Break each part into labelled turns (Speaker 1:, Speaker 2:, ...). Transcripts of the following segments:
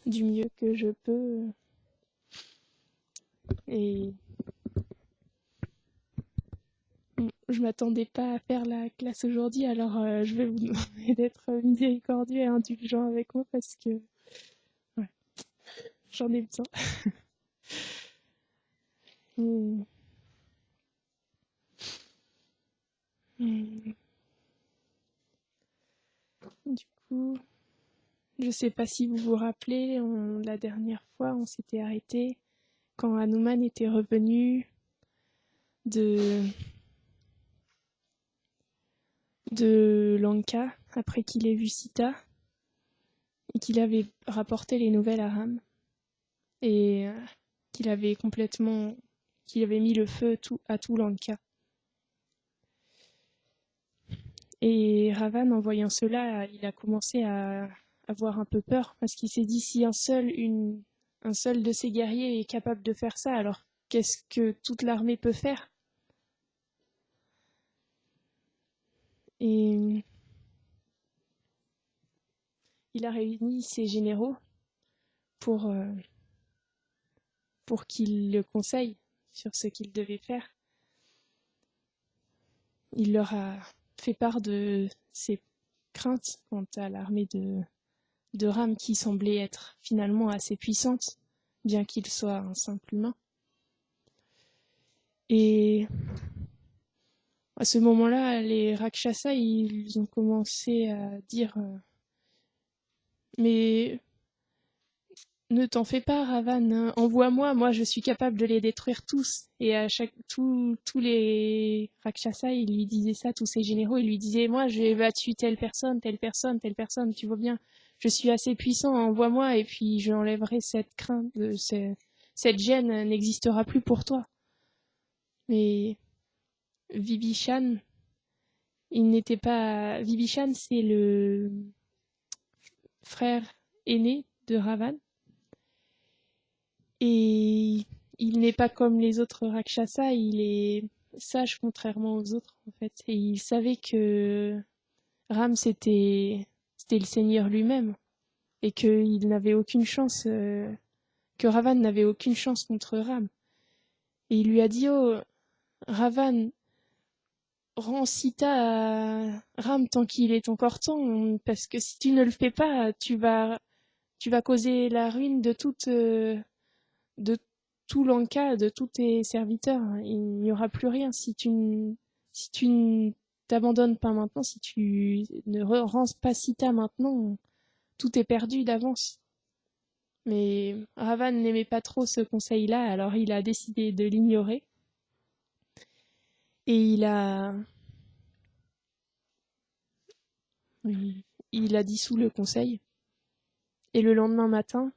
Speaker 1: du mieux que je peux. Et je m'attendais pas à faire la classe aujourd'hui, alors je vais vous demander d'être miséricordieux et indulgent avec moi parce que ouais, j'en ai besoin. Et, du coup, je sais pas si vous vous rappelez, la dernière fois, on s'était arrêté quand Hanuman était revenu de Lanka après qu'il ait vu Sita et qu'il avait rapporté les nouvelles à Ram et qu'il avait mis le feu à tout Lanka. Et Ravan, en voyant cela, il a commencé à avoir un peu peur parce qu'il s'est dit si un seul de ces guerriers est capable de faire ça, alors qu'est-ce que toute l'armée peut faire? Et il a réuni ses généraux pour qu'ils le conseillent sur ce qu'ils devaient faire. Il leur a fait part de ses craintes quant à l'armée de Ram qui semblait être finalement assez puissante, bien qu'il soit un simple humain. Et à ce moment-là, les Rakshasas, ils ont commencé à dire mais ne t'en fais pas, Ravan, hein. Envoie-moi, moi je suis capable de les détruire tous. Et à tous les Rakshasas, ils lui disaient ça, tous ces généraux, ils lui disaient moi j'ai battu telle personne, telle personne, telle personne, tu vois bien, je suis assez puissant, envoie-moi et puis je enlèverai cette crainte, cette gêne n'existera plus pour toi. Mais Vibhishan, Vibhishan, c'est le frère aîné de Ravan. Et il n'est pas comme les autres Rakshasas, il est sage contrairement aux autres en fait. Et il savait que Ram c'était le Seigneur lui-même et qu'il n'avait aucune chance, que Ravan n'avait aucune chance contre Ram. Et il lui a dit oh Ravan, rends Sita à Ram tant qu'il est encore temps, parce que si tu ne le fais pas, tu vas causer la ruine de de tout Lanka, de tous tes serviteurs. Il n'y aura plus rien si tu ne t'abandonnes pas maintenant, si tu ne rends pas Sita maintenant, tout est perdu d'avance. Mais Ravan n'aimait pas trop ce conseil-là, alors il a décidé de l'ignorer. Et il a dissous le conseil. Et le lendemain matin,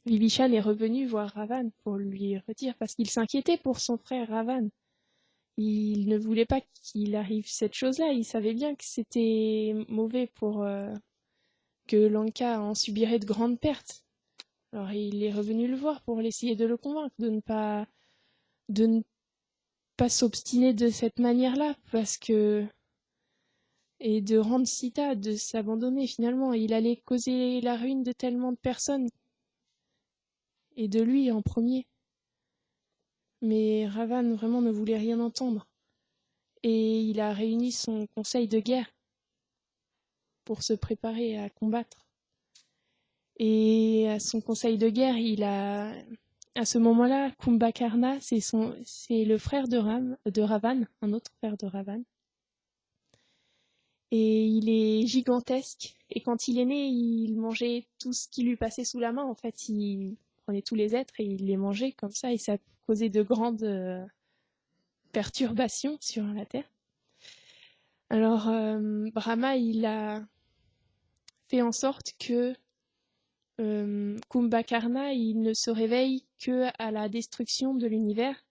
Speaker 1: Vibhishan est revenu voir Ravan pour lui redire, parce qu'il s'inquiétait pour son frère Ravan. Il ne voulait pas qu'il arrive cette chose-là. Il savait bien que c'était mauvais pour que Lanka en subirait de grandes pertes. Alors il est revenu le voir pour essayer de le convaincre de ne pas s'obstiner de cette manière-là, et de rendre Sita, de s'abandonner finalement. Il allait causer la ruine de tellement de personnes et de lui en premier. Mais Ravan vraiment ne voulait rien entendre. Et il a réuni son conseil de guerre pour se préparer à combattre. Et à son conseil de guerre, à ce moment-là, Kumbhakarna, c'est le frère de Ravan, un autre frère de Ravan. Et il est gigantesque. Et quand il est né, il mangeait tout ce qui lui passait sous la main. En fait, il prenait tous les êtres et il les mangeait comme ça. Et ça causait de grandes perturbations sur la Terre. Alors, Brahma, il a fait en sorte que Kumbhakarna, il ne se réveille que à la destruction de l'univers,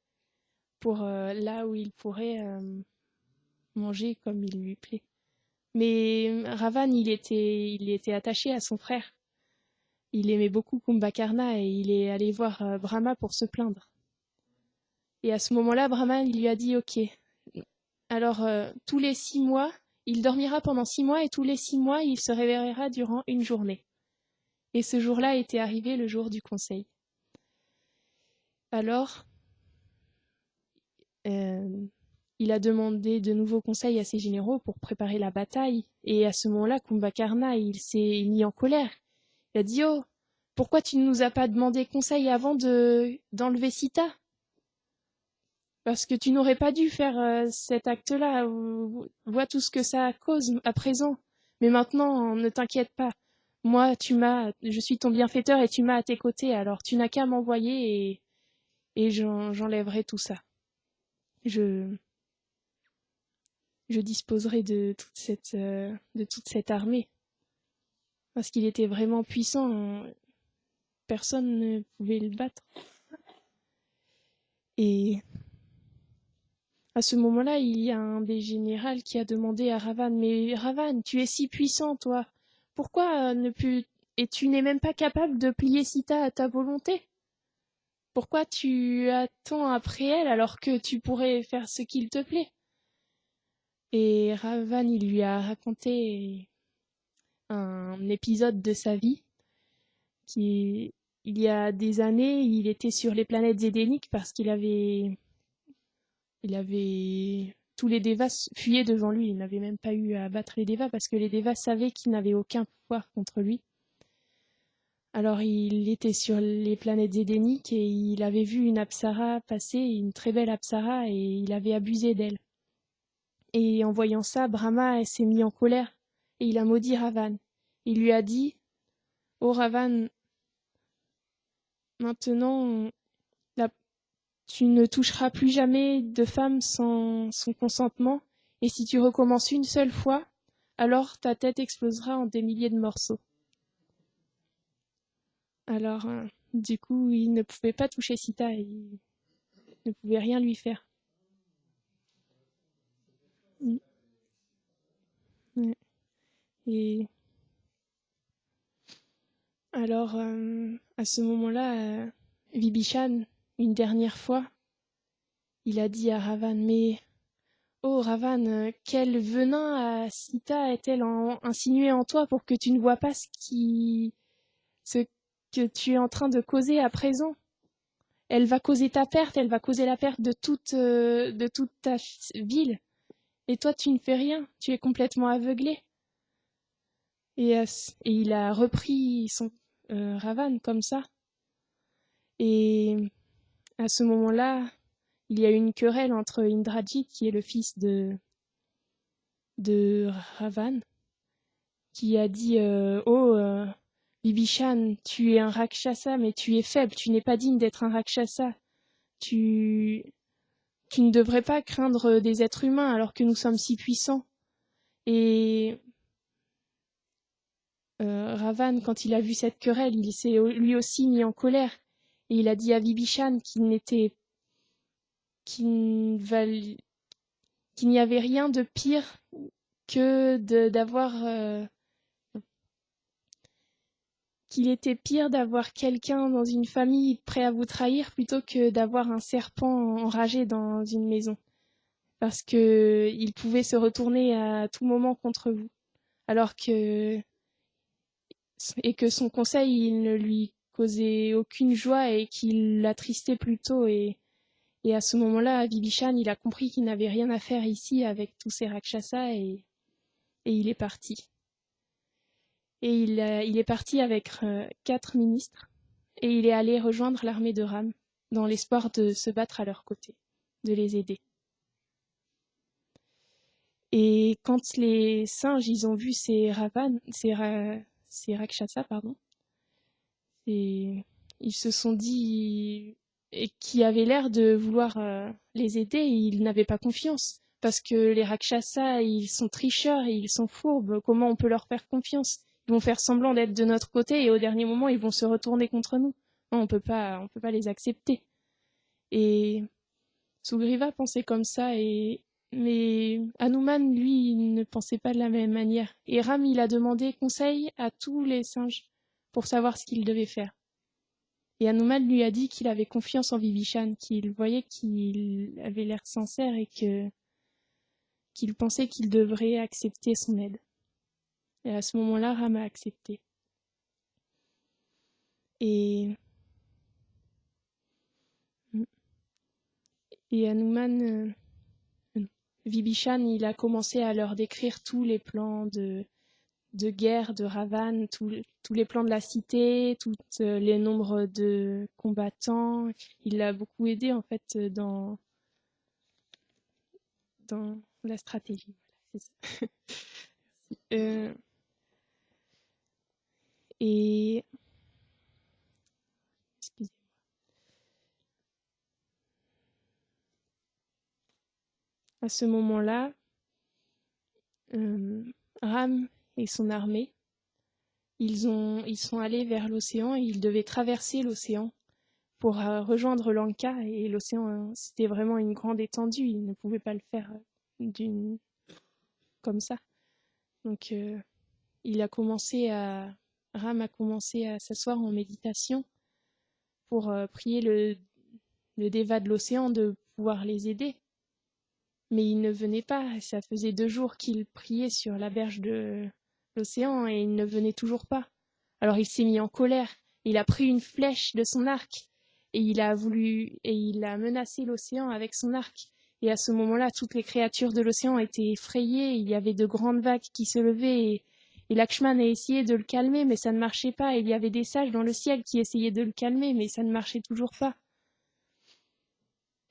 Speaker 1: pour là où il pourrait manger comme il lui plaît. Mais Ravan, il était attaché à son frère. Il aimait beaucoup Kumbhakarna et il est allé voir Brahma pour se plaindre. Et à ce moment-là, Brahma il lui a dit ok, alors tous les 6 mois, il dormira pendant 6 mois et tous les 6 mois, il se réveillera durant une journée. Et ce jour-là était arrivé le jour du conseil. Alors, il a demandé de nouveaux conseils à ses généraux pour préparer la bataille. Et à ce moment-là, Kumbhakarna, il s'est mis en colère. Il a dit: Oh, pourquoi tu ne nous as pas demandé conseil avant d'enlever Sita? Parce que tu n'aurais pas dû faire cet acte-là. Vois tout ce que ça cause à présent. Mais maintenant, ne t'inquiète pas. Moi, je suis ton bienfaiteur et tu m'as à tes côtés. Alors, tu n'as qu'à m'envoyer et j'enlèverai tout ça. Je disposerai de toute cette armée. Parce qu'il était vraiment puissant. Personne ne pouvait le battre. Et à ce moment-là, il y a un des généraux qui a demandé à Ravan: Mais Ravan, tu es si puissant, toi. Pourquoi et tu n'es même pas capable de plier Sita à ta volonté? Pourquoi tu attends après elle alors que tu pourrais faire ce qu'il te plaît? Et Ravan, il lui a raconté un épisode de sa vie il y a des années, il était sur les planètes édéniques parce qu'il avait tous les Devas fuyaient devant lui. Il n'avait même pas eu à battre les Devas parce que les Devas savaient qu'il n'avait aucun pouvoir contre lui. Alors il était sur les planètes édéniques et il avait vu une Apsara passer, une très belle Apsara, et il avait abusé d'elle. Et en voyant ça, Brahma s'est mis en colère et il a maudit Ravan. Il lui a dit: Oh Ravan, maintenant tu ne toucheras plus jamais de femme sans son consentement, et si tu recommences une seule fois, alors ta tête explosera en des milliers de morceaux. Alors, du coup, il ne pouvait pas toucher Sita, et il ne pouvait rien lui faire. Ouais. Et alors, à ce moment-là, Vibhishan, une dernière fois, il a dit à Ravan: Mais oh Ravan, quel venin à Sita a-t-elle insinué en toi pour que tu ne vois pas ce que tu es en train de causer à présent? Elle va causer ta perte, elle va causer la perte de toute ta ville. Et toi, tu ne fais rien, tu es complètement aveuglé. Et il a repris son Ravan comme ça. Et à ce moment-là, il y a eu une querelle entre Indrajit, qui est le fils de Ravan, qui a dit: Oh, Vibhishan, tu es un Rakshasa, mais tu es faible, tu n'es pas digne d'être un Rakshasa. Tu ne devrais pas craindre des êtres humains alors que nous sommes si puissants. Et Ravan, quand il a vu cette querelle, il s'est lui aussi mis en colère. Et il a dit à Vibhishan qu'il n'y avait rien de pire que qu'il était pire d'avoir quelqu'un dans une famille prêt à vous trahir plutôt que d'avoir un serpent enragé dans une maison. Parce que il pouvait se retourner à tout moment contre vous. Et que son conseil, il ne lui causait aucune joie et qu'il l'attristait plutôt. Et à ce moment-là, Vibhishan, il a compris qu'il n'avait rien à faire ici avec tous ces Rakshasas et il est parti. Et il est parti avec 4 ministres et il est allé rejoindre l'armée de Ram dans l'espoir de se battre à leur côté, de les aider. Et quand les singes, ils ont vu ces Rakshasas, et ils se sont dit, et qui avaient l'air de vouloir les aider, et ils n'avaient pas confiance. Parce que les Rakshasas, ils sont tricheurs et ils sont fourbes. Comment on peut leur faire confiance? Ils vont faire semblant d'être de notre côté et au dernier moment, ils vont se retourner contre nous. Non, on peut pas les accepter. Et Sugriva pensait comme ça, mais Hanuman, lui, il ne pensait pas de la même manière. Et Ram, il a demandé conseil à tous les singes pour savoir ce qu'il devait faire. Et Hanuman lui a dit qu'il avait confiance en Vibhishan, qu'il voyait qu'il avait l'air sincère et qu'il pensait qu'il devrait accepter son aide. Et à ce moment-là, Ram a accepté. Et Hanuman, Vibhishan, il a commencé à leur décrire tous les plans de guerre de Ravan, tous les plans de la cité, tous les nombres de combattants. Il l'a beaucoup aidé en fait dans la stratégie. Voilà, c'est ça. Et excusez, à ce moment-là, Ram et son armée, ils sont allés vers l'océan et ils devaient traverser l'océan pour rejoindre Lanka. Et l'océan, c'était vraiment une grande étendue. Ils ne pouvaient pas le faire comme ça. Donc, Ram a commencé à s'asseoir en méditation pour prier le déva de l'océan de pouvoir les aider. Mais il ne venait pas. Ça faisait 2 jours qu'il priait sur la berge de l'océan et il ne venait toujours pas. Alors il s'est mis en colère. Il a pris une flèche de son arc et il a menacé l'océan avec son arc. Et à ce moment-là, toutes les créatures de l'océan étaient effrayées. Il y avait de grandes vagues qui se levaient et Lakshman a essayé de le calmer, mais ça ne marchait pas. Il y avait des sages dans le ciel qui essayaient de le calmer, mais ça ne marchait toujours pas.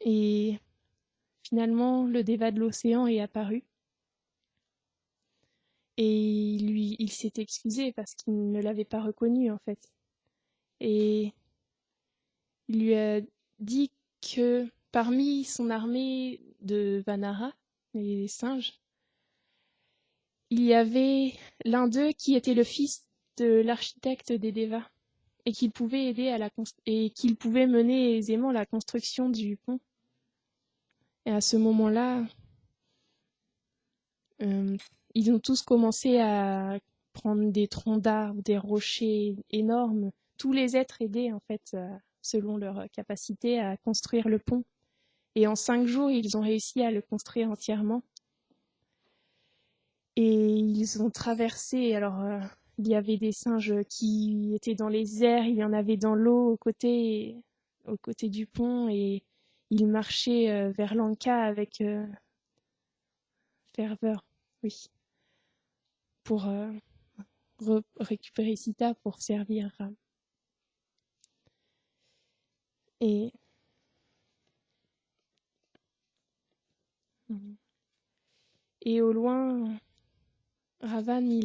Speaker 1: Et finalement, le déva de l'océan est apparu. Et il s'est excusé parce qu'il ne l'avait pas reconnu en fait. Et il lui a dit que parmi son armée de Vanara, les singes, il y avait l'un d'eux qui était le fils de l'architecte des Devas et qu'il pouvait aider et qu'il pouvait mener aisément la construction du pont. Et à ce moment-là, ils ont tous commencé à prendre des troncs d'arbres, des rochers énormes. Tous les êtres aidaient en fait, selon leur capacité, à construire le pont. Et en 5 jours, ils ont réussi à le construire entièrement. Et ils ont traversé. Alors, il y avait des singes qui étaient dans les airs, il y en avait dans l'eau au côté du pont, et ils marchaient vers Lanka avec ferveur, oui, pour récupérer Sita pour servir Ram. Et au loin, Ravan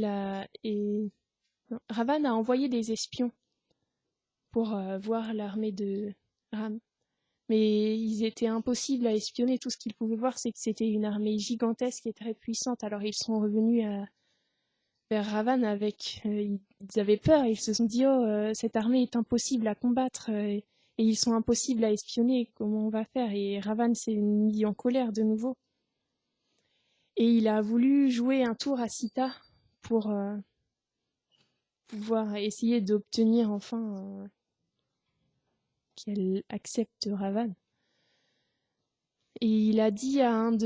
Speaker 1: a envoyé des espions pour voir l'armée de Ram. Mais ils étaient impossibles à espionner. Tout ce qu'ils pouvaient voir, c'est que c'était une armée gigantesque et très puissante. Alors ils sont revenus vers Ravan ils avaient peur. Ils se sont dit, cette armée est impossible à combattre et ils sont impossibles à espionner. Comment on va faire? Et Ravan s'est mis en colère de nouveau. Et il a voulu jouer un tour à Sita pour pouvoir essayer d'obtenir enfin qu'elle accepte Ravan. Et il a dit à un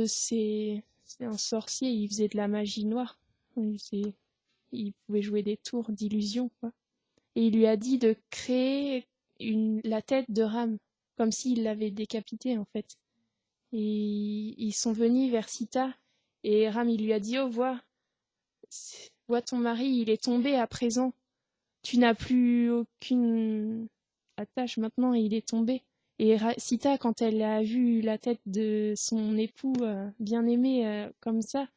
Speaker 1: sorcier, il faisait de la magie noire. Il pouvait jouer des tours d'illusion, quoi. Et il lui a dit de créer la tête de Ram, comme s'il l'avait décapité, en fait. Et ils sont venus vers Sita, et Ram, il lui a dit, oh, vois ton mari, il est tombé à présent. Tu n'as plus aucune attache maintenant, il est tombé. Et Sita, quand elle a vu la tête de son époux bien-aimé comme ça,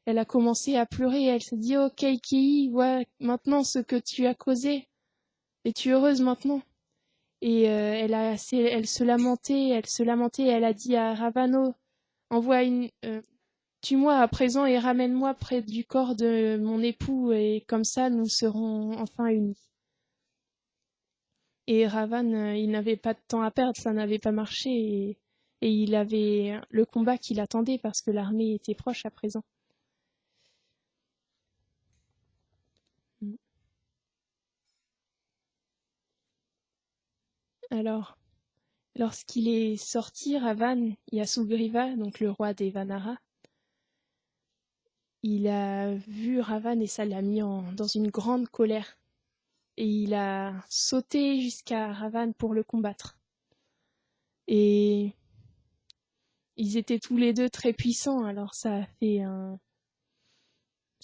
Speaker 1: elle a commencé à pleurer. Elle s'est dit, oh Keikei, vois maintenant ce que tu as causé. Es-tu heureuse maintenant? Et elle se lamentait. Elle a dit à Ravano, tue-moi à présent et ramène-moi près du corps de mon époux, et comme ça nous serons enfin unis. Et Ravan, il n'avait pas de temps à perdre, ça n'avait pas marché, et il avait le combat qui l'attendait parce que l'armée était proche à présent. Alors, lorsqu'il est sorti, Ravan, Yasugriva, donc le roi des Vanara, il a vu Ravan et ça l'a mis dans une grande colère. Et il a sauté jusqu'à Ravan pour le combattre. Et ils étaient tous les deux très puissants, alors ça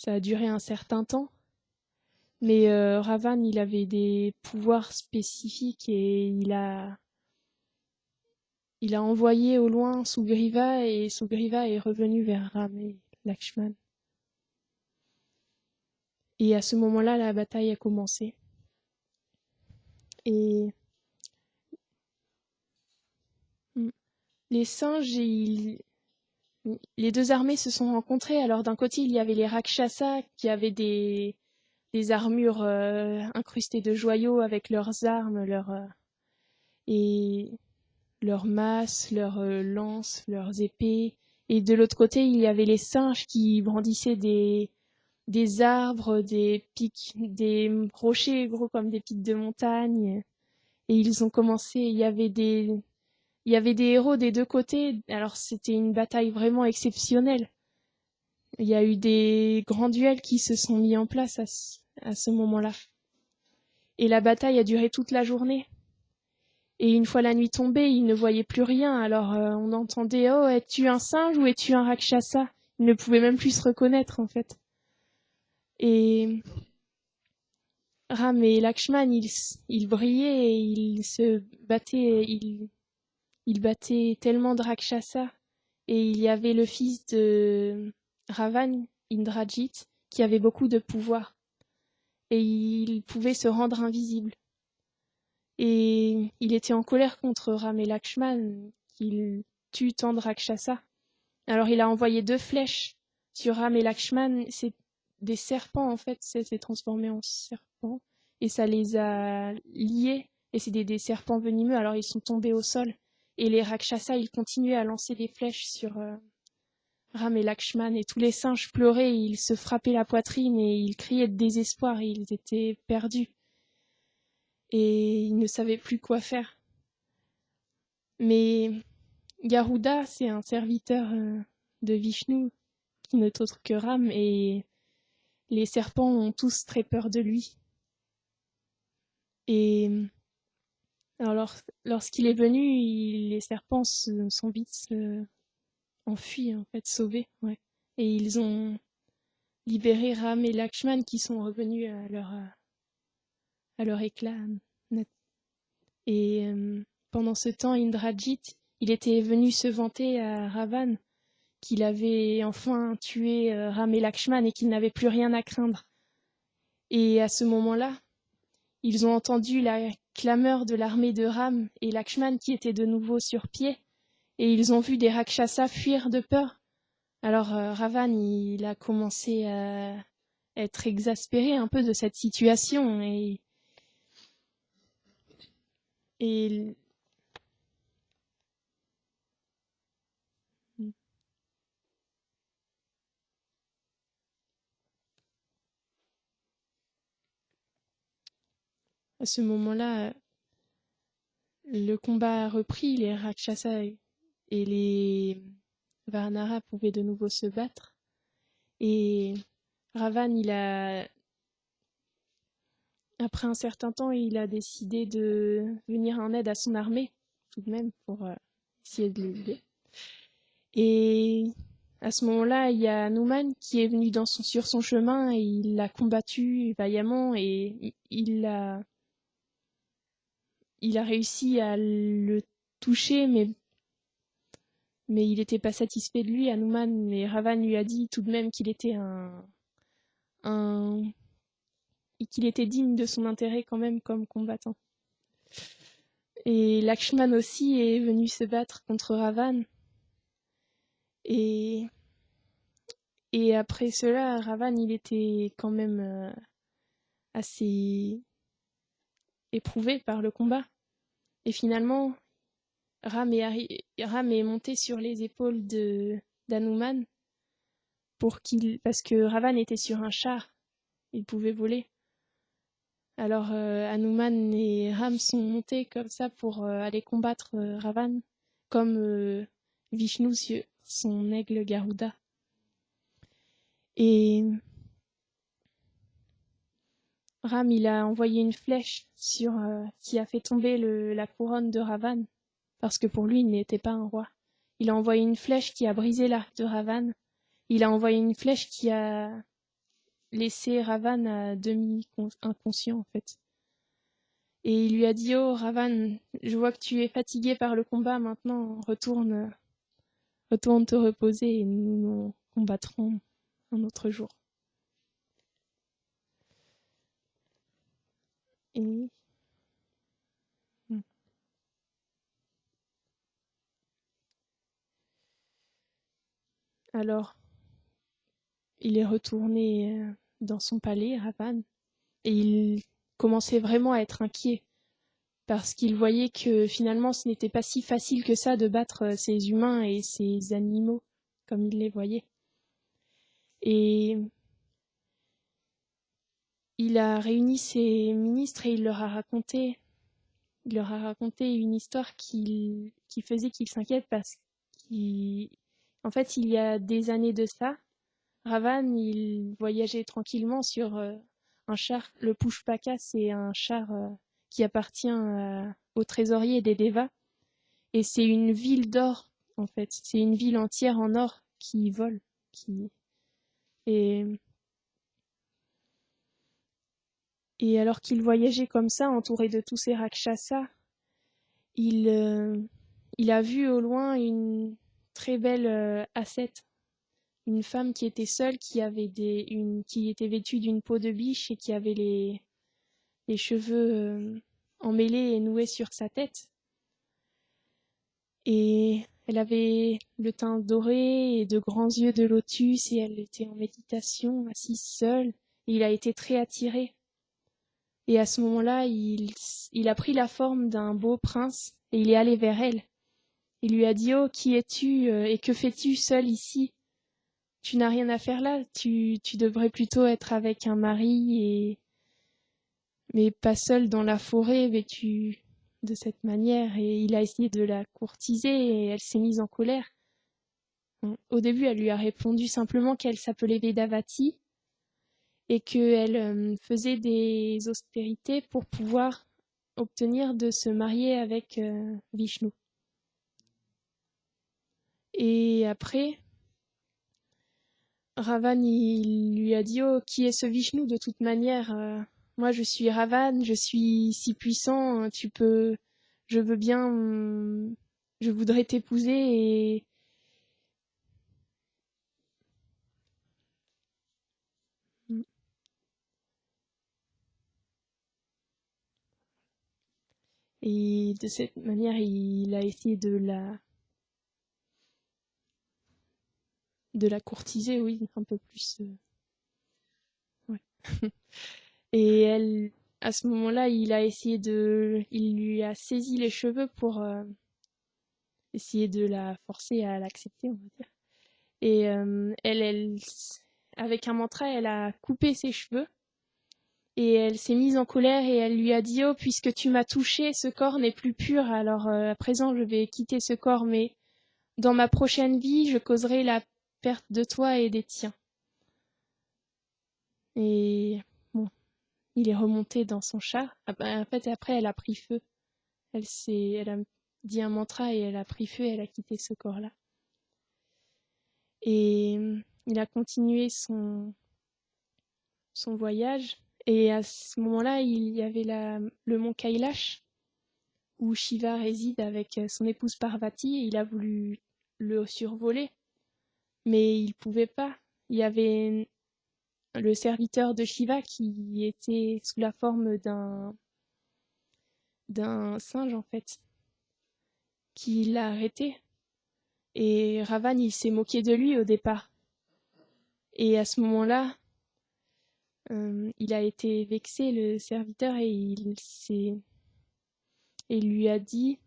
Speaker 1: a duré un certain temps. Mais Ravan, il avait des pouvoirs spécifiques et il a envoyé au loin Sugriva et Sugriva est revenu vers Ram et Lakshman. Et à ce moment-là, la bataille a commencé. Et les singes, les deux armées se sont rencontrées. Alors d'un côté, il y avait les Rakshasas qui avaient des armures incrustées de joyaux avec leurs armes, et leurs masses, leurs lances, leurs épées. Et de l'autre côté, il y avait les singes qui brandissaient des arbres, des pics, des rochers gros comme des pics de montagne. Et ils ont commencé, il y avait des héros des deux côtés. Alors c'était une bataille vraiment exceptionnelle. Il y a eu des grands duels qui se sont mis en place à ce moment-là. Et la bataille a duré toute la journée. Et une fois la nuit tombée, ils ne voyaient plus rien. Alors on entendait « Oh, es-tu un singe ou es-tu un Rakshasa ?» Ils ne pouvaient même plus se reconnaître en fait. Et Ram et Lakshman, ils brillaient et ils se battaient. Ils battaient tellement de Rakshasa. Et il y avait le fils de Ravan, Indrajit, qui avait beaucoup de pouvoir. Et il pouvait se rendre invisible. Et il était en colère contre Ram et Lakshman, qu'il tue tant de Rakshasa. Alors il a envoyé 2 flèches sur Ram et Lakshman. C'est des serpents, en fait, ça s'est transformé en serpents. Et ça les a liés. Et c'est des serpents venimeux, alors ils sont tombés au sol. Et les Rakshasas, ils continuaient à lancer des flèches sur Ram et Lakshman. Et tous les singes pleuraient, ils se frappaient la poitrine et ils criaient de désespoir. Et ils étaient perdus. Et ils ne savaient plus quoi faire. Mais Garuda, c'est un serviteur de Vishnu qui n'est autre que Ram, et les serpents ont tous très peur de lui. Et alors, lorsqu'il est venu, les serpents sont vite enfuis, en fait, sauvés. Ouais. Et ils ont libéré Ram et Lakshman qui sont revenus à leur éclat. Et pendant ce temps, Indrajit, il était venu se vanter à Ravan qu'il avait enfin tué Ram et Lakshman et qu'il n'avait plus rien à craindre. Et à ce moment-là, ils ont entendu la clameur de l'armée de Ram et Lakshman qui étaient de nouveau sur pied, et ils ont vu des Rakshasas fuir de peur. Alors Ravan, il a commencé à être exaspéré un peu de cette situation, et à ce moment-là, le combat a repris, les Rakshasas et les Varnara pouvaient de nouveau se battre. Et Ravan, après un certain temps, il a décidé de venir en aide à son armée, tout de même, pour essayer de l'aider. Et à ce moment-là, il y a Hanuman qui est venu sur son chemin et il l'a combattu vaillamment et il a réussi à le toucher, mais il n'était pas satisfait de lui, Hanuman, mais Ravan lui a dit tout de même qu'il était qu'il était digne de son intérêt quand même comme combattant. Et Lakshman aussi est venu se battre contre Ravan. Et après cela, Ravan, il était quand même assez éprouvé par le combat. Et finalement, Ram est monté sur les épaules d'Hanuman parce que Ravan était sur un char, il pouvait voler. Alors Hanuman et Ram sont montés comme ça pour aller combattre Ravan, comme Vishnu sur son aigle Garuda. Et Ram, il a envoyé une flèche qui a fait tomber la couronne de Ravan, parce que pour lui, il n'était pas un roi. Il a envoyé une flèche qui a brisé l'arc de Ravan. Il a envoyé une flèche qui a laissé Ravan à demi inconscient en fait. Et il lui a dit: Oh Ravan, je vois que tu es fatigué par le combat, maintenant retourne te reposer et nous combattrons un autre jour. Et alors, il est retourné dans son palais, Ravan, et il commençait vraiment à être inquiet parce qu'il voyait que finalement ce n'était pas si facile que ça de battre ces humains et ces animaux comme il les voyait. Et il a réuni ses ministres et il leur a raconté une histoire qui faisait qu'il s'inquiète parce qu'en fait, il y a des années de ça, Ravan, il voyageait tranquillement sur un char. Le Pushpaka, c'est un char qui appartient au trésorier des Devas. Et c'est une ville d'or, en fait. C'est une ville entière en or qui vole. Et, et alors qu'il voyageait comme ça, entouré de tous ces rakshasas, il a vu au loin une très belle ascète, une femme qui était seule, qui était vêtue d'une peau de biche et qui avait les cheveux emmêlés et noués sur sa tête. Et elle avait le teint doré et de grands yeux de lotus et elle était en méditation, assise seule. Et il a été très attiré. Et à ce moment-là, il a pris la forme d'un beau prince et il est allé vers elle. Il lui a dit: Oh, qui es-tu et que fais-tu seule ici? Tu n'as rien à faire là, tu devrais plutôt être avec un mari, mais pas seule dans la forêt, vêtue de cette manière. Et il a essayé de la courtiser et elle s'est mise en colère. Au début, elle lui a répondu simplement qu'elle s'appelait Vedavati et qu'elle faisait des austérités pour pouvoir obtenir de se marier avec Vishnu. Et après, Ravan, il lui a dit: Oh, qui est ce Vishnu? De toute manière, moi je suis Ravan, je suis si puissant, je veux bien, je voudrais t'épouser et de cette manière, il a essayé de la courtiser, oui, un peu plus. Ouais. Et elle, à ce moment-là, il lui a saisi les cheveux pour essayer de la forcer à l'accepter, on va dire. Et avec un mantra, elle a coupé ses cheveux et elle s'est mise en colère et elle lui a dit: Oh, puisque tu m'as touché, ce corps n'est plus pur, alors à présent je vais quitter ce corps, mais dans ma prochaine vie, je causerai la perte de toi et des tiens. Et bon, il est remonté dans son char. En fait, après, elle a pris feu. Elle a dit un mantra et elle a pris feu et elle a quitté ce corps-là. Et il a continué son voyage. Et à ce moment-là, il y avait le mont Kailash, où Shiva réside avec son épouse Parvati, et il a voulu le survoler, mais il ne pouvait pas. Il y avait le serviteur de Shiva qui était sous la forme d'un singe, en fait, qui l'a arrêté. Et Ravan, il s'est moqué de lui au départ. Et à ce moment-là, il a été vexé, le serviteur, et il lui a dit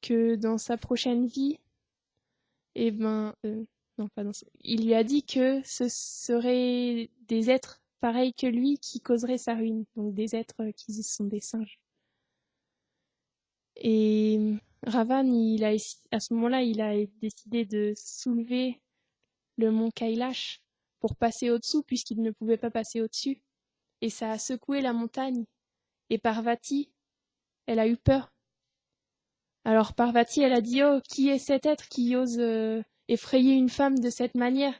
Speaker 1: que dans sa prochaine vie, eh ben, non, pas dans il lui a dit que ce seraient des êtres pareils que lui qui causeraient sa ruine, donc des êtres qui sont des singes. Et Ravan, à ce moment-là, il a décidé de soulever le mont Kailash pour passer au-dessous, puisqu'il ne pouvait pas passer au-dessus. Et ça a secoué la montagne. Et Parvati, elle a eu peur. Alors Parvati, elle a dit, oh, qui est cet être qui ose effrayer une femme de cette manière?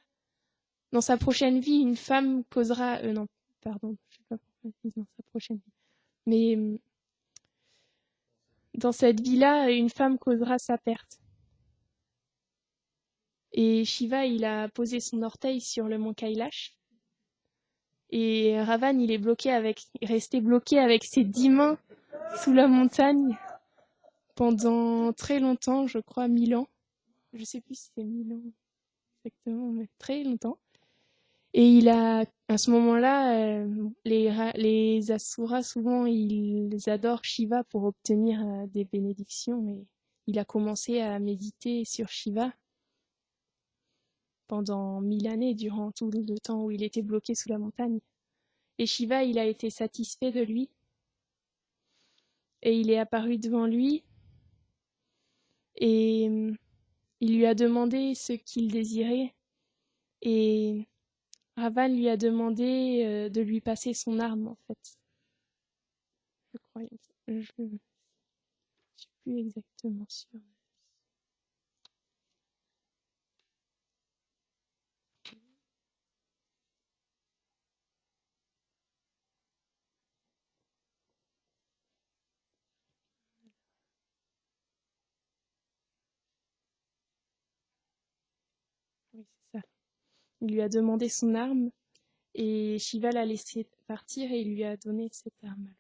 Speaker 1: Dans sa prochaine vie, une femme causera... non, pardon, je sais pas pourquoi je dis dans sa prochaine vie. Mais dans cette vie-là, une femme causera sa perte. Et Shiva, il a posé son orteil sur le mont Kailash. Et Ravan, il est resté bloqué avec ses 10 mains sous la montagne pendant très longtemps, je crois 1000 ans. Je sais plus si c'est 1000 ans exactement, mais très longtemps. Et à ce moment-là, les Asuras, souvent, ils adorent Shiva pour obtenir des bénédictions. Mais il a commencé à méditer sur Shiva pendant 1000 années, durant tout le temps où il était bloqué sous la montagne. Et Shiva, il a été satisfait de lui. Et il est apparu devant lui. Et il lui a demandé ce qu'il désirait. Et Ravan lui a demandé de lui passer son arme, en fait. Je crois. Je ne suis plus exactement sûre. Oui, c'est ça. Il lui a demandé son arme et Shiva l'a laissé partir et il lui a donné cette arme alors.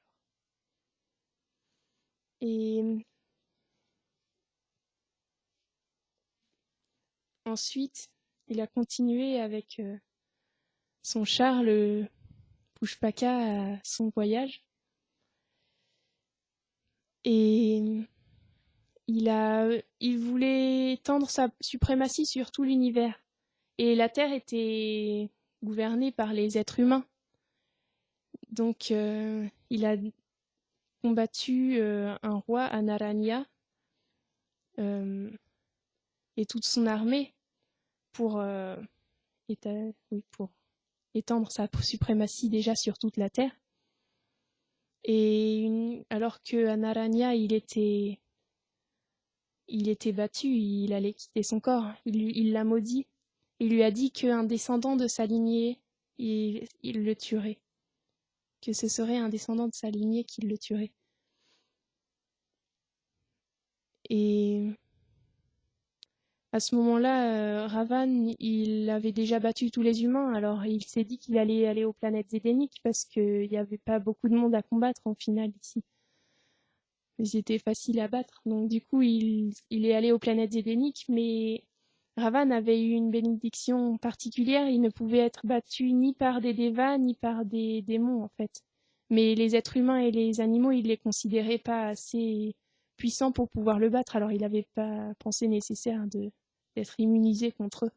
Speaker 1: Et ensuite, il a continué avec son char, le Pushpaka, à son voyage. Et il voulait étendre sa suprématie sur tout l'univers. Et la Terre était gouvernée par les êtres humains. Donc, il a combattu un roi, Anaranya, et toute son armée pour, pour étendre sa suprématie déjà sur toute la Terre. Et alors que Anaranya, il était battu, il allait quitter son corps. Il l'a maudit. Il lui a dit qu'un descendant de sa lignée, il le tuerait. Que ce serait un descendant de sa lignée qui le tuerait. Et à ce moment-là, Ravan, il avait déjà battu tous les humains, alors il s'est dit qu'il allait aller aux planètes zédéniques parce qu'il n'y avait pas beaucoup de monde à combattre en finale ici. Ils étaient faciles à battre, donc du coup il est allé aux planètes zédéniques, mais Ravan avait eu une bénédiction particulière, il ne pouvait être battu ni par des devas ni par des démons en fait. Mais les êtres humains et les animaux, il les considérait pas assez puissants pour pouvoir le battre, alors il n'avait pas pensé nécessaire d'être immunisé contre eux.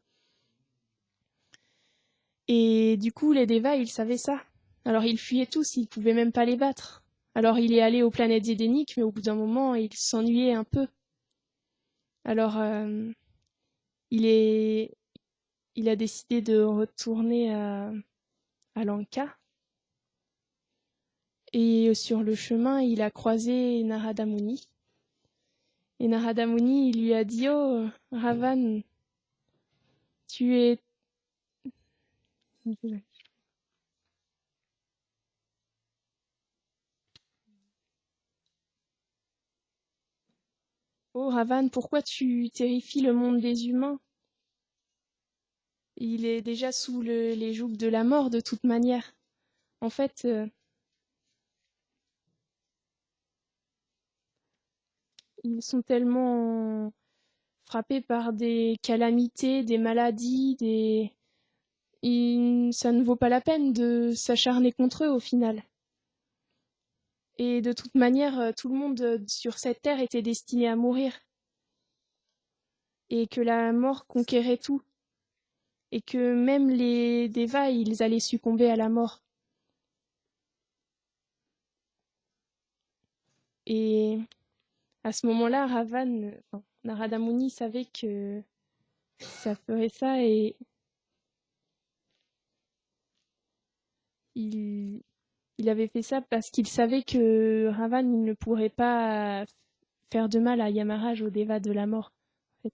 Speaker 1: Et du coup, les devas, ils savaient ça. Alors ils fuyaient tous, ils pouvaient même pas les battre. Alors il est allé aux planètes zédéniques, mais au bout d'un moment, il s'ennuyait un peu. Alors il a décidé de retourner à Lanka. Et sur le chemin, il a croisé Narada Muni. Et Narada Muni, il lui a dit, oh, Ravan, tu es... Oh, Ravan, pourquoi tu terrifies le monde des humains? Il est déjà sous les jougs de la mort de toute manière. En fait, ils sont tellement frappés par des calamités, des maladies, ça ne vaut pas la peine de s'acharner contre eux au final. Et de toute manière, tout le monde sur cette terre était destiné à mourir. Et que la mort conquérait tout. Et que même les Devas, ils allaient succomber à la mort. Et à ce moment-là, Narada Muni savait que ça ferait ça et il avait fait ça parce qu'il savait que Ravan il ne pourrait pas faire de mal à Yamaraj, au Déva de la mort, en fait.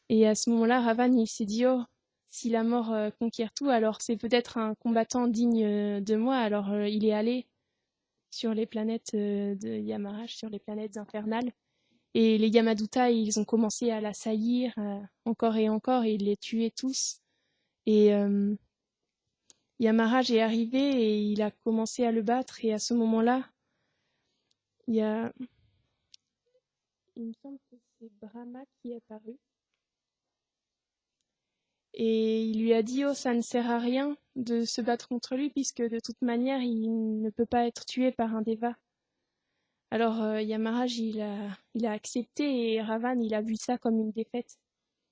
Speaker 1: Et à ce moment-là, Ravan, il s'est dit, oh, si la mort conquiert tout, alors c'est peut-être un combattant digne de moi. Alors il est allé sur les planètes de Yamaraj, sur les planètes infernales. Et les Yamaduta, ils ont commencé à l'assaillir encore et encore, et ils les tuaient tous. Et Yamaraj est arrivé et il a commencé à le battre. Et à ce moment-là, il me semble que c'est Brahma qui est apparu. Et il lui a dit, oh, ça ne sert à rien de se battre contre lui, puisque de toute manière, il ne peut pas être tué par un Deva. Alors Yamaraj, il a accepté, et Ravan, il a vu ça comme une défaite.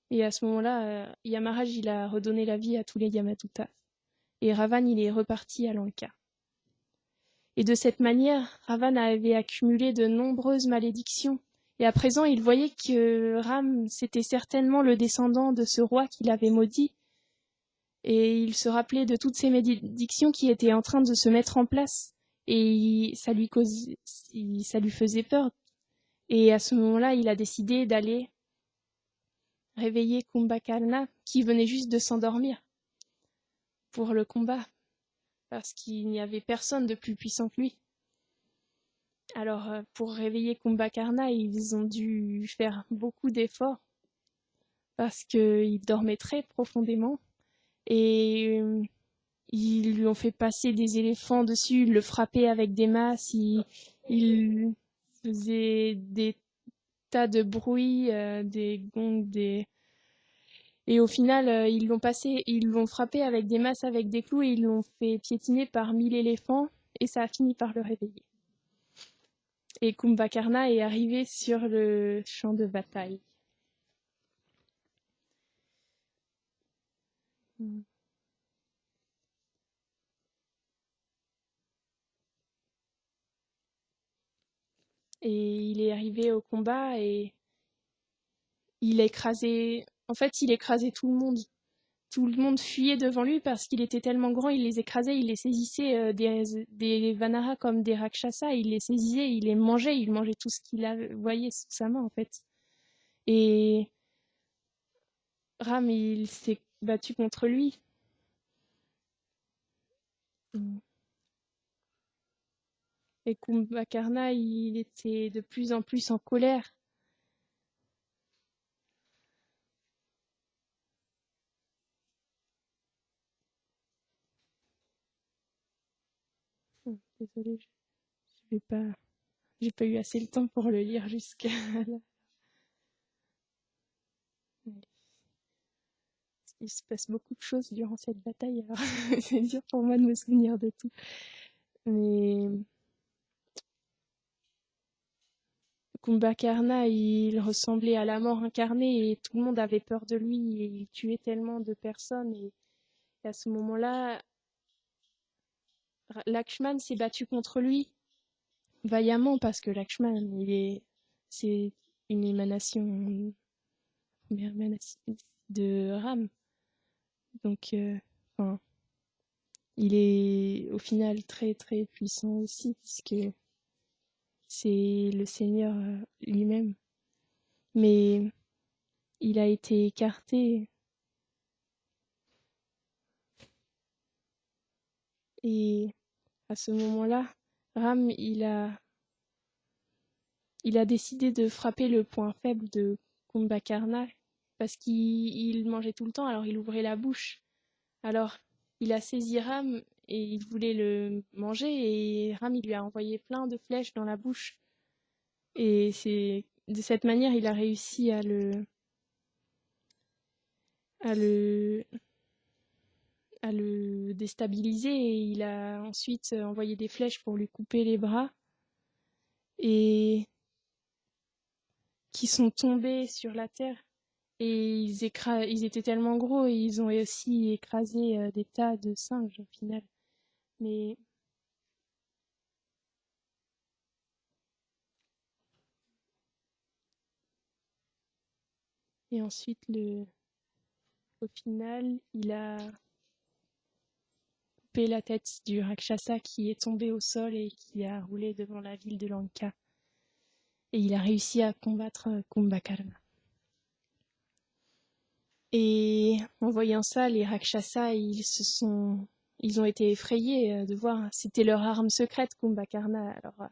Speaker 1: Et à ce moment-là, Yamaraj, il a redonné la vie à tous les Yamadutas. Et Ravan, il est reparti à Lanka. Et de cette manière, Ravan avait accumulé de nombreuses malédictions. Et à présent, il voyait que Ram, c'était certainement le descendant de ce roi qu'il avait maudit. Et il se rappelait de toutes ces malédictions qui étaient en train de se mettre en place. Et ça lui faisait peur. Et à ce moment-là, il a décidé d'aller réveiller Kumbhakarna, qui venait juste de s'endormir, pour le combat, parce qu'il n'y avait personne de plus puissant que lui. Alors, pour réveiller Kumbhakarna, ils ont dû faire beaucoup d'efforts, parce qu'il dormait très profondément. Et ils lui ont fait passer des éléphants dessus, ils le frappaient avec des masses, ils faisaient des tas de bruit, des gongs, et au final, ils l'ont frappé avec des masses avec des clous et ils l'ont fait piétiner par 1000 éléphants et ça a fini par le réveiller. Et Kumbhakarna est arrivé sur le champ de bataille. Et il est arrivé au combat et il a écrasé, en fait, il écrasait tout le monde. Tout le monde fuyait devant lui parce qu'il était tellement grand, il les écrasait, il les saisissait des Vanara comme des Rakshasa, il les saisissait, il les mangeait, il mangeait tout ce qu'il voyait sous sa main en fait. Et Ram, il s'est battu contre lui. Et Kumbhakarna, il était de plus en plus en colère. Désolée, je vais pas, j'ai pas eu assez le temps pour le lire jusqu'à là. Il se passe beaucoup de choses durant cette bataille, alors c'est dur pour moi de me souvenir de tout. Mais Kumbhakarna, il ressemblait à la mort incarnée et tout le monde avait peur de lui et il tuait tellement de personnes. Et à ce moment-là, Lakshman s'est battu contre lui vaillamment parce que Lakshman, c'est une émanation de Ram. Donc, enfin, il est au final très très puissant aussi puisque c'est le Seigneur lui-même. Mais il a été écarté et à ce moment-là, Ram, il a décidé de frapper le point faible de Kumbhakarna parce qu'il mangeait tout le temps, alors il ouvrait la bouche. Alors, il a saisi Ram et il voulait le manger et Ram, il lui a envoyé plein de flèches dans la bouche. Et c'est de cette manière, il a réussi à le, à le déstabiliser et il a ensuite envoyé des flèches pour lui couper les bras et qui sont tombés sur la terre. Et ils étaient tellement gros et ils ont aussi écrasé des tas de singes au final. Mais et ensuite au final, il a coupé la tête du Rakshasa qui est tombé au sol et qui a roulé devant la ville de Lanka. et il a réussi à combattre Kumbhakarna. Et en voyant ça, les Rakshasas, ils ont été effrayés de voir. C'était leur arme secrète, Kumbhakarna. Alors,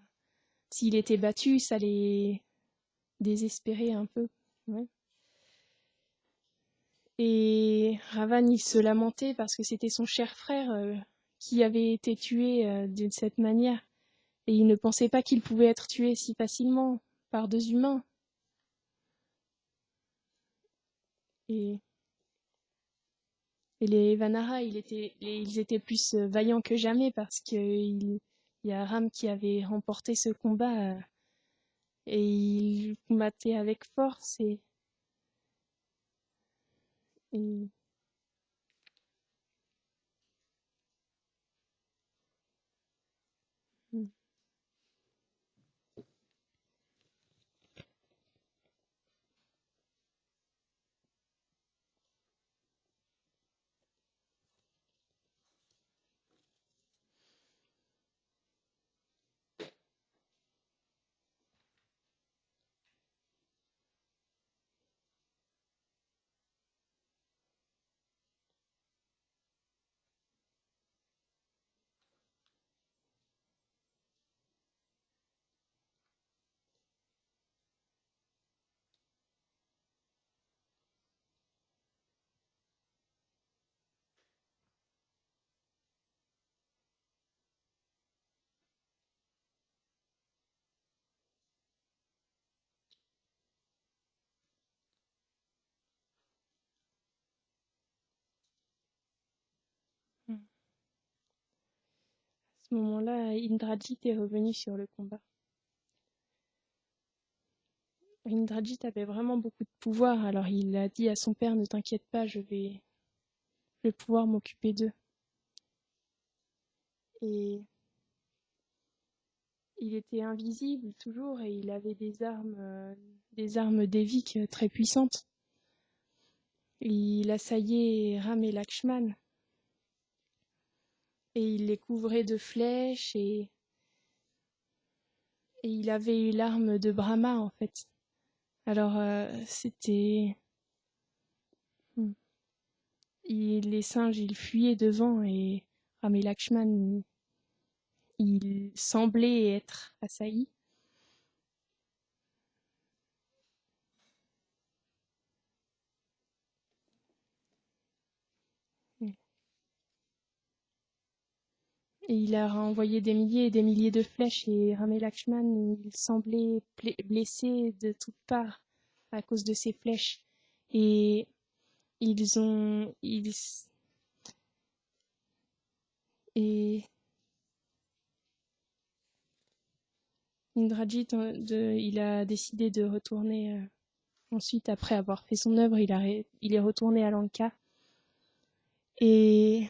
Speaker 1: s'il était battu, ça les désespérait un peu. Ouais. Et Ravan, il se lamentait parce que c'était son cher frère qui avait été tué de cette manière. Et il ne pensait pas qu'il pouvait être tué si facilement par deux humains. Et, et les Vanara, ils étaient plus vaillants que jamais parce qu'il y a Ram qui avait remporté ce combat et il combattait avec force. Et à ce moment-là, Indrajit est revenu sur le combat. Indrajit avait vraiment beaucoup de pouvoir, alors il a dit à son père, ne t'inquiète pas, je vais pouvoir m'occuper d'eux. Et il était invisible toujours et il avait des armes déviques très puissantes. Il assaillait Ram et Lakshman et il les couvrait de flèches et il avait eu l'arme de Brahma en fait. Alors c'était... les singes, ils fuyaient devant et Ram et Lakshman, ils semblaient être assaillis. Et il a envoyé des milliers et des milliers de flèches et Ram et Lakshman, ils semblaient blessés de toutes parts à cause de ces flèches. Et ils ont... et Indrajit, il a décidé de retourner ensuite, après avoir fait son œuvre, il est retourné à Lanka. Et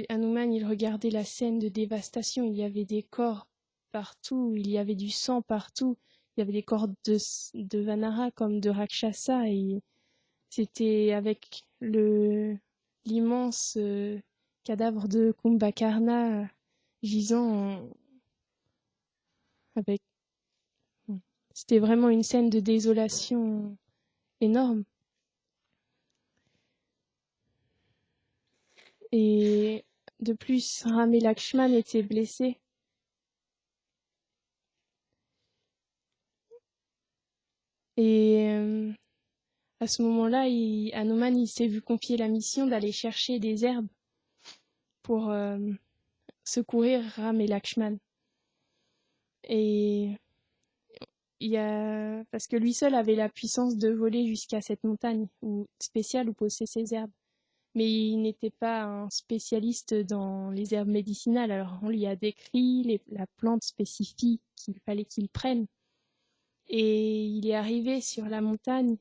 Speaker 1: Hanuman, il regardait la scène de dévastation. Il y avait des corps partout, il y avait du sang partout. Il y avait des corps de Vanara comme de Rakshasa. Et c'était avec l'immense cadavre de Kumbhakarna gisant avec. C'était vraiment une scène de désolation énorme. Et de plus, Ram et Lakshman étaient blessés. Et à ce moment-là, Hanuman il s'est vu confier la mission d'aller chercher des herbes pour secourir Ram et Lakshman. Et parce que lui seul avait la puissance de voler jusqu'à cette montagne spéciale où poussaient ces herbes. Mais il n'était pas un spécialiste dans les herbes médicinales. Alors on lui a décrit la plante spécifique qu'il fallait qu'il prenne. Et il est arrivé sur la montagne.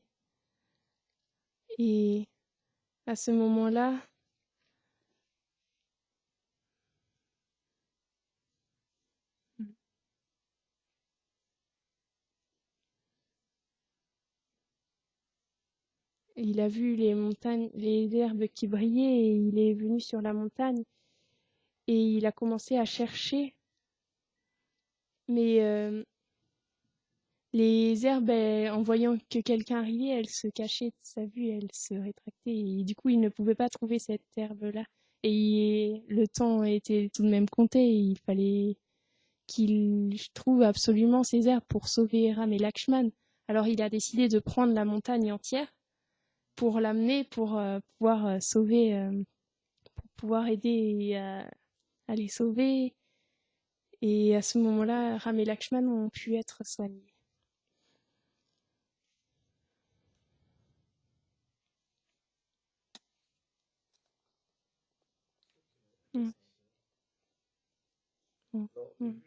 Speaker 1: Et à ce moment-là, il a vu les montagnes, les herbes qui brillaient et il est venu sur la montagne et il a commencé à chercher. Mais Les herbes, en voyant que quelqu'un arrivait, elles se cachaient de sa vue, elles se rétractaient. Et du coup, il ne pouvait pas trouver cette herbe-là. Et le temps était tout de même compté. Et il fallait qu'il trouve absolument ces herbes pour sauver Ram et Lakshman. Alors il a décidé de prendre la montagne entière pour l'amener, pour pouvoir sauver, pour pouvoir aider à les sauver. Et à ce moment-là, Ram et Lakshman ont pu être soignés. Mm. Mm. Mm.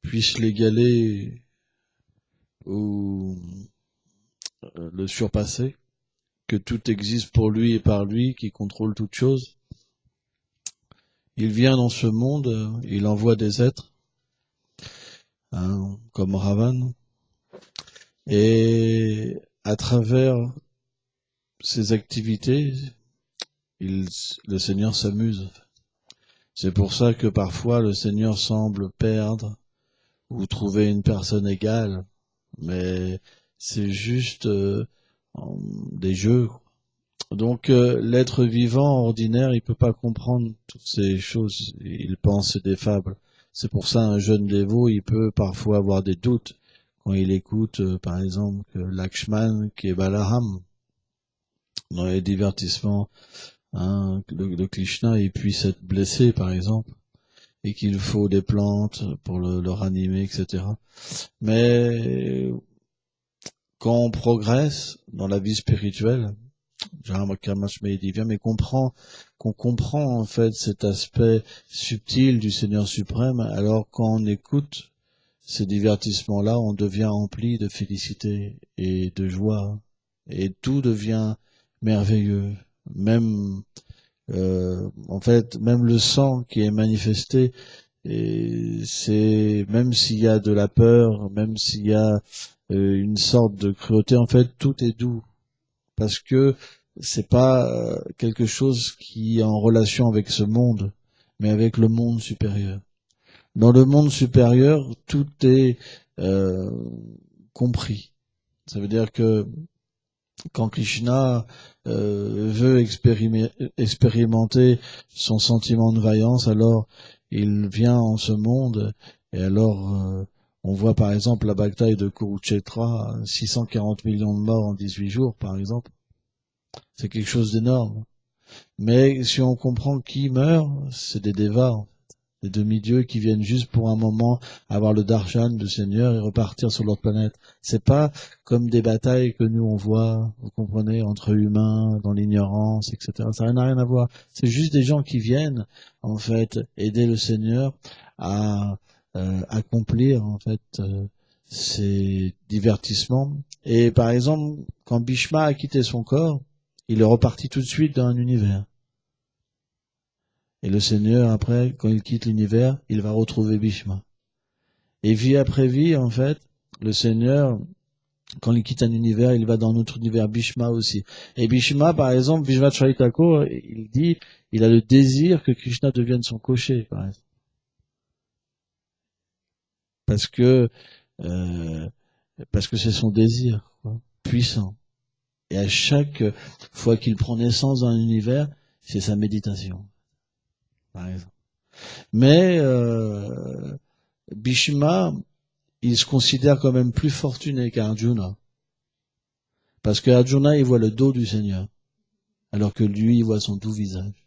Speaker 2: Puisse l'égaler ou le surpasser, que tout existe pour lui et par lui, qui contrôle toute chose. Il vient dans ce monde, il envoie des êtres, hein, comme Ravan, et à travers ses activités, le Seigneur s'amuse. C'est pour ça que parfois le Seigneur semble perdre ou trouver une personne égale, mais c'est juste des jeux. Donc l'être vivant ordinaire, il peut pas comprendre toutes ces choses, il pense des fables. C'est pour ça un jeune dévot, il peut parfois avoir des doutes quand il écoute par exemple que Lakshman qui est Balaram dans les divertissements, hein, le Krishna il puisse être blessé par exemple et qu'il faut des plantes pour le ranimer, etc. Mais quand on progresse dans la vie spirituelle, mais qu'on comprend en fait cet aspect subtil du Seigneur suprême, alors quand on écoute ces divertissements-là, on devient empli de félicité et de joie, et tout devient merveilleux. Même en fait, même le sang qui est manifesté, et c'est même s'il y a de la peur, même s'il y a une sorte de cruauté, en fait, tout est doux parce que c'est pas quelque chose qui est en relation avec ce monde, mais avec le monde supérieur. Dans le monde supérieur, tout est euh, compris. Ça veut dire que quand Krishna veut expérimenter son sentiment de vaillance, alors il vient en ce monde et alors on voit par exemple la bataille de Kurukshetra, 640 millions de morts en 18 jours par exemple. C'est quelque chose d'énorme. Mais si on comprend qui meurt, c'est des dévas, des demi-dieux qui viennent juste pour un moment avoir le darshan du Seigneur et repartir sur leur planète. C'est pas comme des batailles que nous on voit, vous comprenez, entre humains, dans l'ignorance, etc. Ça n'a rien à voir. C'est juste des gens qui viennent, en fait, aider le Seigneur à accomplir, en fait, ces divertissements. Et par exemple, quand Bhishma a quitté son corps, il est reparti tout de suite dans un univers. Et le Seigneur, après, quand il quitte l'univers, il va retrouver Bhishma. Et vie après vie, en fait, le Seigneur, quand il quitte un univers, il va dans notre univers, Bhishma aussi. Et Bhishma, par exemple, Vishvacharya Thakur, il dit, il a le désir que Krishna devienne son cocher, par exemple. Parce que, euh, parce que c'est son désir, quoi, puissant. Et à chaque fois qu'il prend naissance dans un univers, c'est sa méditation, par exemple. Mais Bhishma, il se considère quand même plus fortuné qu'Arjuna. Parce que Arjuna, il voit le dos du Seigneur, alors que lui, il voit son doux visage.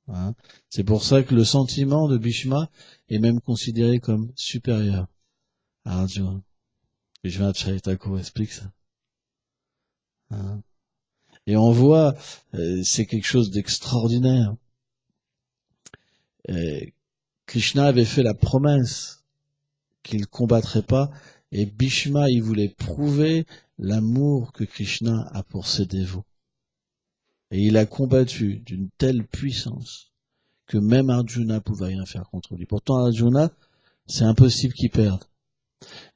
Speaker 2: Hein. C'est pour ça que le sentiment de Bhishma est même considéré comme supérieur à Arjuna. Vishvacharya Thakur explique ça. Hein. Et on voit, c'est quelque chose d'extraordinaire. Krishna avait fait la promesse qu'il ne combattrait pas, et Bhishma, il voulait prouver l'amour que Krishna a pour ses dévots. Et il a combattu d'une telle puissance que même Arjuna pouvait rien faire contre lui. Pourtant, Arjuna, c'est impossible qu'il perde.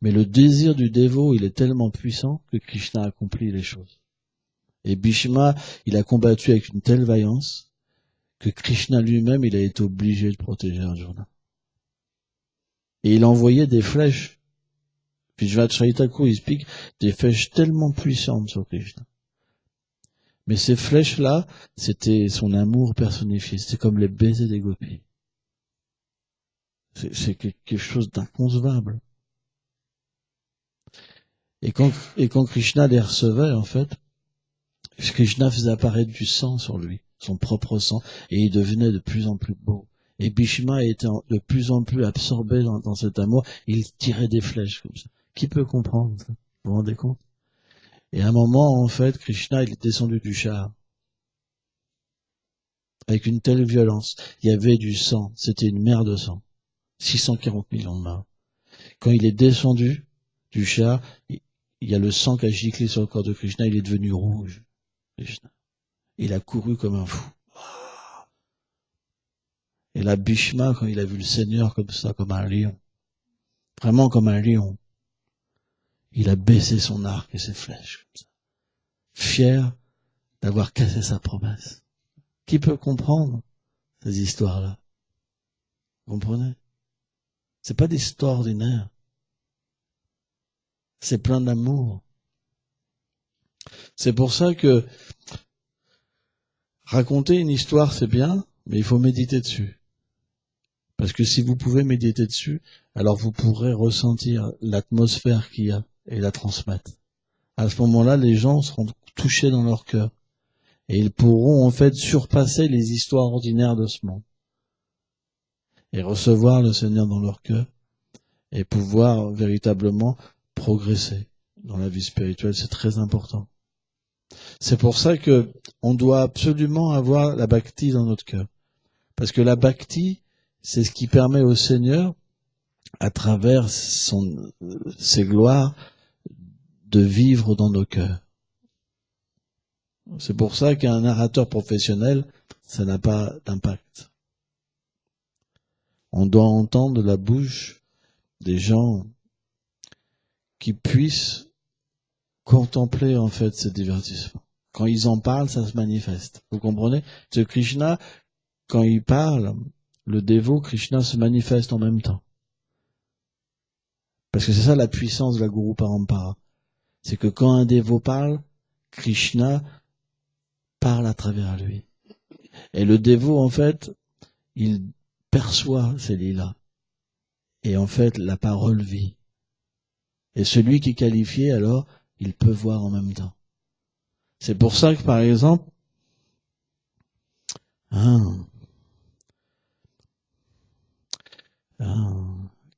Speaker 2: Mais le désir du dévot, il est tellement puissant que Krishna accomplit les choses. Et Bhishma, il a combattu avec une telle vaillance que Krishna lui-même, il a été obligé de protéger Arjuna. Et il envoyait des flèches. Puis Vishwanath Thakur explique des flèches tellement puissantes sur Krishna. Mais ces flèches-là, c'était son amour personnifié. C'était comme les baisers des gopis. C'est quelque chose d'inconcevable. Et quand Krishna les recevait, en fait, Krishna faisait apparaître du sang sur lui, son propre sang, et il devenait de plus en plus beau. Et Bhishma était de plus en plus absorbé dans cet amour, il tirait des flèches comme ça. Qui peut comprendre ça? Vous vous rendez compte? Et à un moment, en fait, Krishna, il est descendu du char. Avec une telle violence. Il y avait du sang. C'était une mer de sang. 640 millions de morts. Quand il est descendu du char, il y a le sang qui a giclé sur le corps de Krishna. Il est devenu rouge. Krishna. Il a couru comme un fou. Et là, Bhishma, quand il a vu le Seigneur comme ça, comme un lion, vraiment comme un lion, il a baissé son arc et ses flèches comme ça, fier d'avoir cassé sa promesse. Qui peut comprendre ces histoires-là? Vous comprenez? C'est pas des histoires ordinaires. C'est plein d'amour. C'est pour ça que raconter une histoire, c'est bien, mais il faut méditer dessus. Parce que si vous pouvez méditer dessus, alors vous pourrez ressentir l'atmosphère qu'il y a et la transmettre. À ce moment-là, les gens seront touchés dans leur cœur. Et ils pourront en fait surpasser les histoires ordinaires de ce monde. Et recevoir le Seigneur dans leur cœur. Et pouvoir véritablement progresser dans la vie spirituelle. C'est très important. C'est pour ça que on doit absolument avoir la bhakti dans notre cœur. Parce que la bhakti, c'est ce qui permet au Seigneur, à travers ses gloires, de vivre dans nos cœurs. C'est pour ça qu'un narrateur professionnel, ça n'a pas d'impact. On doit entendre de la bouche des gens qui puissent contempler en fait ces divertissements. Quand ils en parlent, ça se manifeste. Vous comprenez? Ce Krishna, quand il parle, le dévot, Krishna se manifeste en même temps. Parce que c'est ça la puissance de la Guru Parampara. C'est que quand un dévot parle, Krishna parle à travers lui. Et le dévot, en fait, il perçoit ces lilas. Et en fait, la parole vit. Et celui qui est qualifié, alors, il peut voir en même temps. C'est pour ça que, par exemple,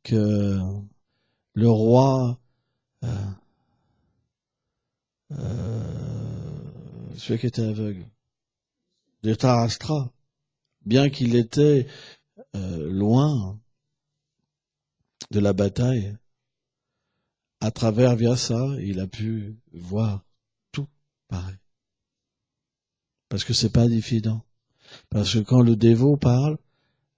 Speaker 2: que le roi, celui qui était aveugle, Dhritarashtra, bien qu'il était loin de la bataille, à travers Vyasa, il a pu voir tout pareil. Parce que c'est pas évident. Parce que quand le dévot parle,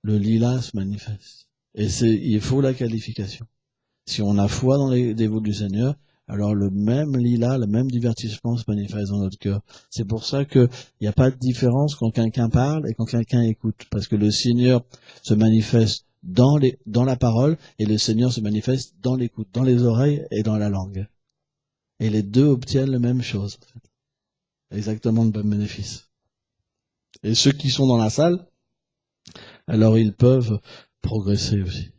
Speaker 2: le lila se manifeste. Et il faut la qualification. Si on a foi dans les dévots du Seigneur, alors le même lila, le même divertissement se manifeste dans notre cœur. C'est pour ça qu'il n'y a pas de différence quand quelqu'un parle et quand quelqu'un écoute. Parce que le Seigneur se manifeste dans la parole et le Seigneur se manifeste dans l'écoute, dans les oreilles et dans la langue. Et les deux obtiennent la même chose. En fait. Exactement le même bénéfice. Et ceux qui sont dans la salle, alors ils peuvent progresser aussi.